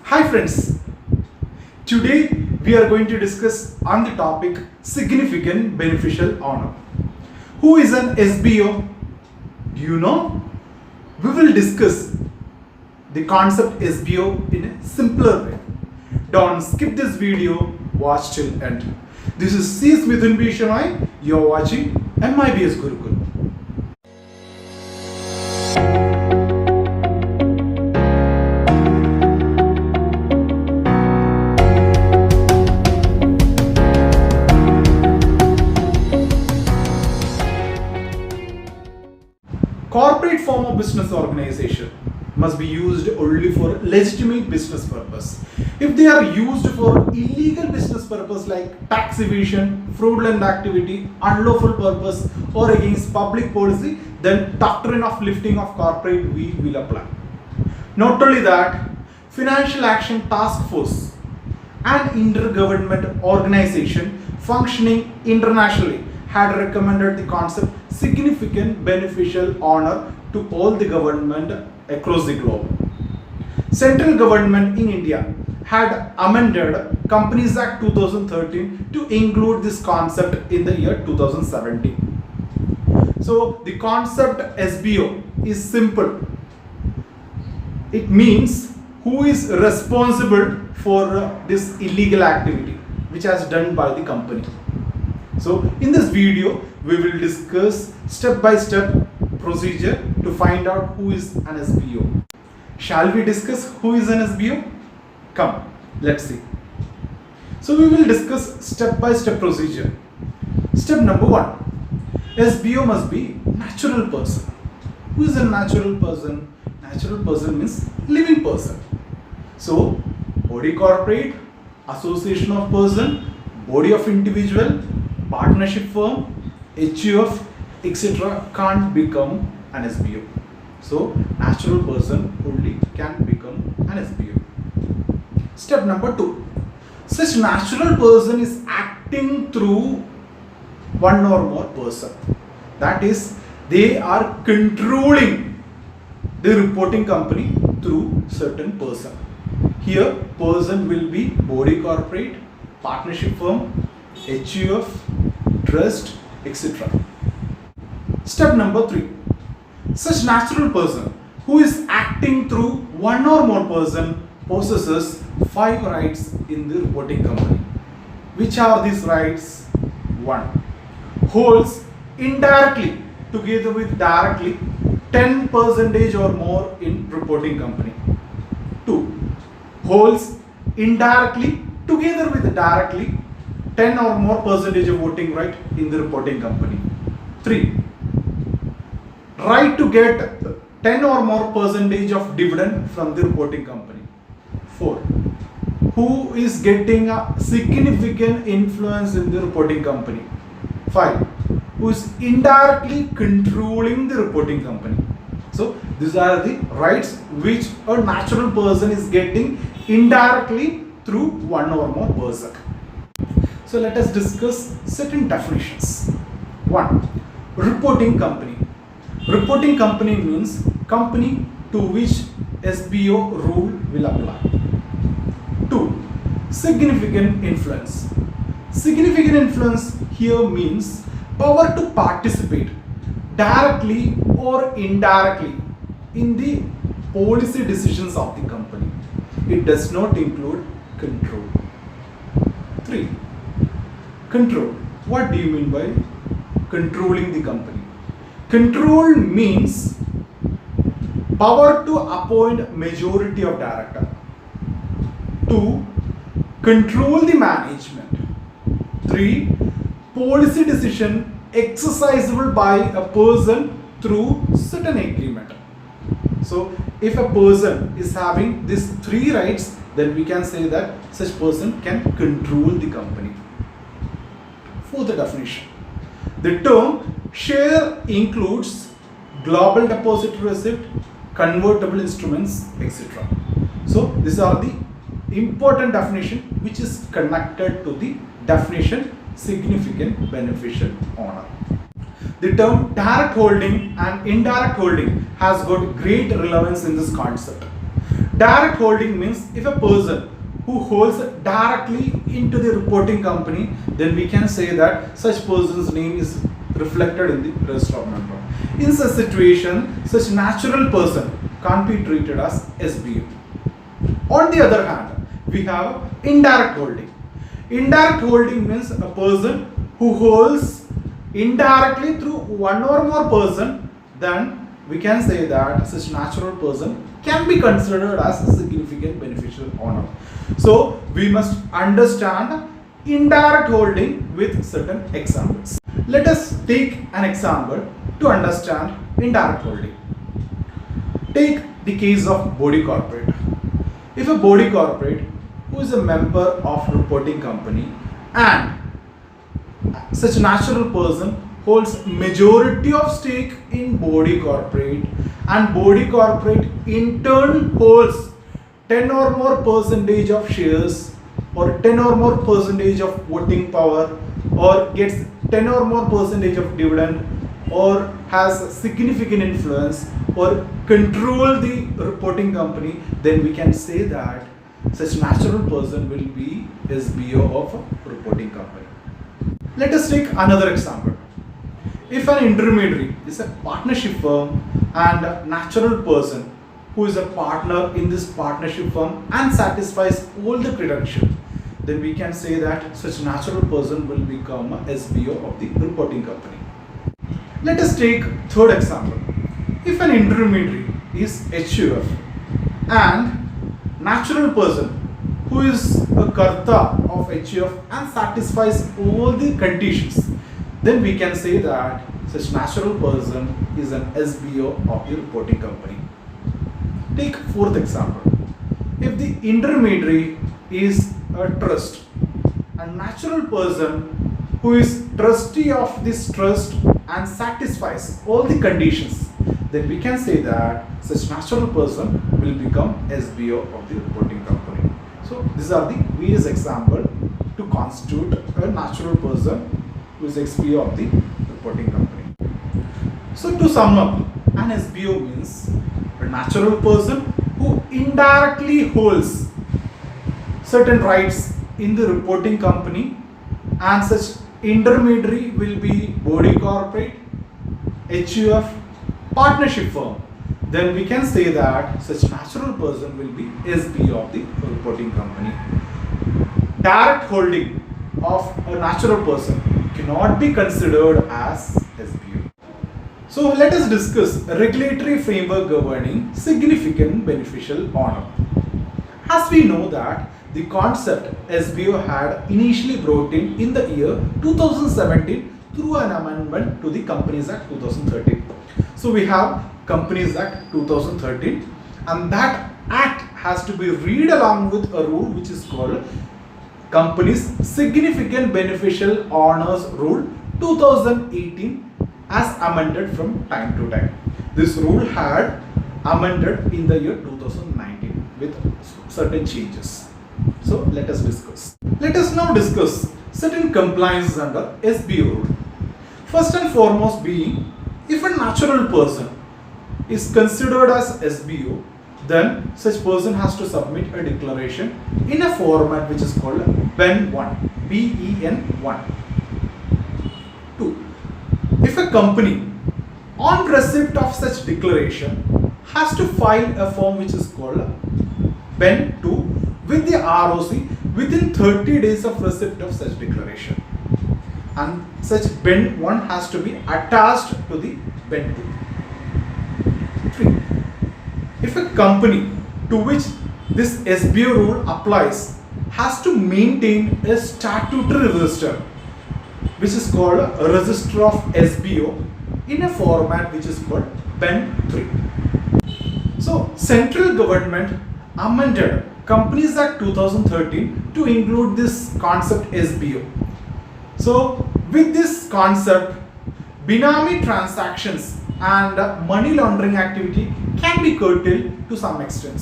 Hi friends, today we are going to discuss on the topic significant beneficial honor. Who is an SBO? Do you know? We will discuss the concept SBO in a simpler way. Don't skip this video, watch till end. This is C. Smithun B. Shamai. You are watching MIBS Gurukul. Corporate form of business organization must be used only for legitimate business purpose. If they are used for illegal business purpose like tax evasion, fraudulent activity, unlawful purpose or against public policy, then doctrine of lifting of corporate weed will apply. Not only that, Financial Action Task Force, an intergovernmental organization functioning internationally, had recommended the concept significant beneficial honor to all the government across the globe. Central government in India had amended Companies Act 2013 to include this concept in the year 2017. So the concept SBO is simple. It means who is responsible for this illegal activity which has done by the company. So in this video we will discuss step by step procedure to find out who is an SBO. Shall we discuss who is an SBO? Come, let's see. So we will discuss step by step procedure. Step number 1. SBO must be natural person. Who is a natural person? Natural person means living person. So body corporate, association of person, body of individual, partnership firm, HUF, etc. can't become an SBO. So natural person only can become an SBO. Step number 2. Such natural person is acting through one or more person. That is, they are controlling the reporting company through certain person. Here person will be body corporate, partnership firm, HUF, trust, etc. Step number 3. Such natural person who is acting through one or more person possesses 5 rights in the reporting company. Which are these rights? 1. Holds indirectly together with directly 10% or more in reporting company. 2. Holds indirectly together with directly 10 or more percentage of voting right in the reporting company. 3. Right to get 10 or more percentage of dividend from the reporting company. 4. Who is getting a significant influence in the reporting company. 5. Who is indirectly controlling the reporting company. So these are the rights which a natural person is getting indirectly through one or more person. So let us discuss certain definitions. 1. Reporting company. Reporting company means company to which SBO rule will apply. 2. Significant influence. Significant influence here means power to participate directly or indirectly in the policy decisions of the company. It does not include control. 3. Control. What do you mean by controlling the company? Control means power to appoint majority of director. 2. Control the management. 3. Policy decision exercisable by a person through certain agreement. So if a person is having these 3 rights, then we can say that such person can control the company. Fourth definition. The term share includes global deposit receipt, convertible instruments, etc. So these are the important definition which is connected to the definition significant beneficial honor. The term direct holding and indirect holding has got great relevance in this concept. Direct holding means if a person who holds directly into the reporting company, then we can say that such person's name is reflected in the register of member. In such situation, such natural person can't be treated as SBO. On the other hand, we have indirect holding. Indirect holding means a person who holds indirectly through one or more person, then we can say that such natural person can be considered as a significant beneficial owner. So we must understand indirect holding with certain examples. Let us take an example to understand indirect holding. Take the case of body corporate. If a body corporate who is a member of reporting company and such natural person holds majority of stake in body corporate and body corporate in turn holds 10 or more percentage of shares or 10 or more percentage of voting power or gets 10 or more percentage of dividend or has significant influence or control the reporting company, then we can say that such natural person will be SBO of a reporting company. Let us take another example. If an intermediary is a partnership firm and a natural person who is a partner in this partnership firm and satisfies all the credentials, then we can say that such natural person will become a SBO of the reporting company. Let us take third example. If an intermediary is HUF and natural person who is a Karta of HUF and satisfies all the conditions, then we can say that such natural person is an SBO of the reporting company. Take fourth example. If the intermediary is a trust, a natural person who is trustee of this trust and satisfies all the conditions, then we can say that such natural person will become SBO of the reporting company. So these are the various examples to constitute a natural person who is SBO of the reporting company. So to sum up, an SBO means a natural person who indirectly holds certain rights in the reporting company, and such intermediary will be body corporate, HUF, partnership firm. Then we can say that such natural person will be SBO of the reporting company. Direct holding of a natural person cannot be considered as SBO. So let us discuss a regulatory framework governing significant beneficial owner. As we know that the concept SBO had initially brought in the year 2017 through an amendment to the Companies Act 2013. So we have Companies Act 2013, and that act has to be read along with a rule which is called Companies Significant Beneficial Owners Rule 2018 as amended from time to time. This rule had amended in the year 2019 with certain changes. So let us discuss. Let us now discuss certain compliances under SBO rule. First and foremost being, if a natural person is considered as SBO, then such person has to submit a declaration in a format which is called BEN1, BEN1. 2. If a company on receipt of such declaration has to file a form which is called BEN2 with the ROC within 30 days of receipt of such declaration, and such BEN1 has to be attached to the BEN2. 3. If a company to which this SBO rule applies has to maintain a statutory register which is called a register of SBO in a format which is called BEN3. So central government amended Companies Act 2013 to include this concept SBO. So with this concept, Binami transactions and money laundering activity can be curtailed to some extent.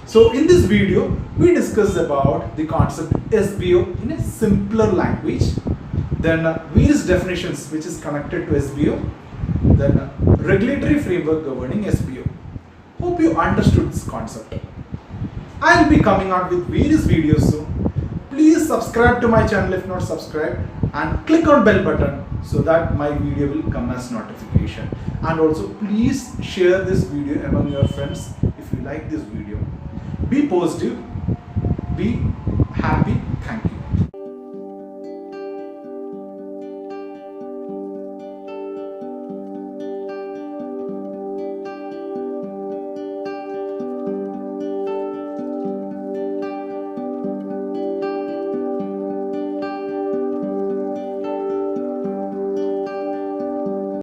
So in this video, we discussed about the concept SBO in a simpler language, then various definitions which is connected to SBO, then regulatory framework governing SBO. Hope you understood this concept. I'll be coming out with various videos soon. Please subscribe to my channel if not subscribed, and click on bell button so that my video will come as notification. And also please share this video among your friends if you like this video. Be positive, be happy. Thank you.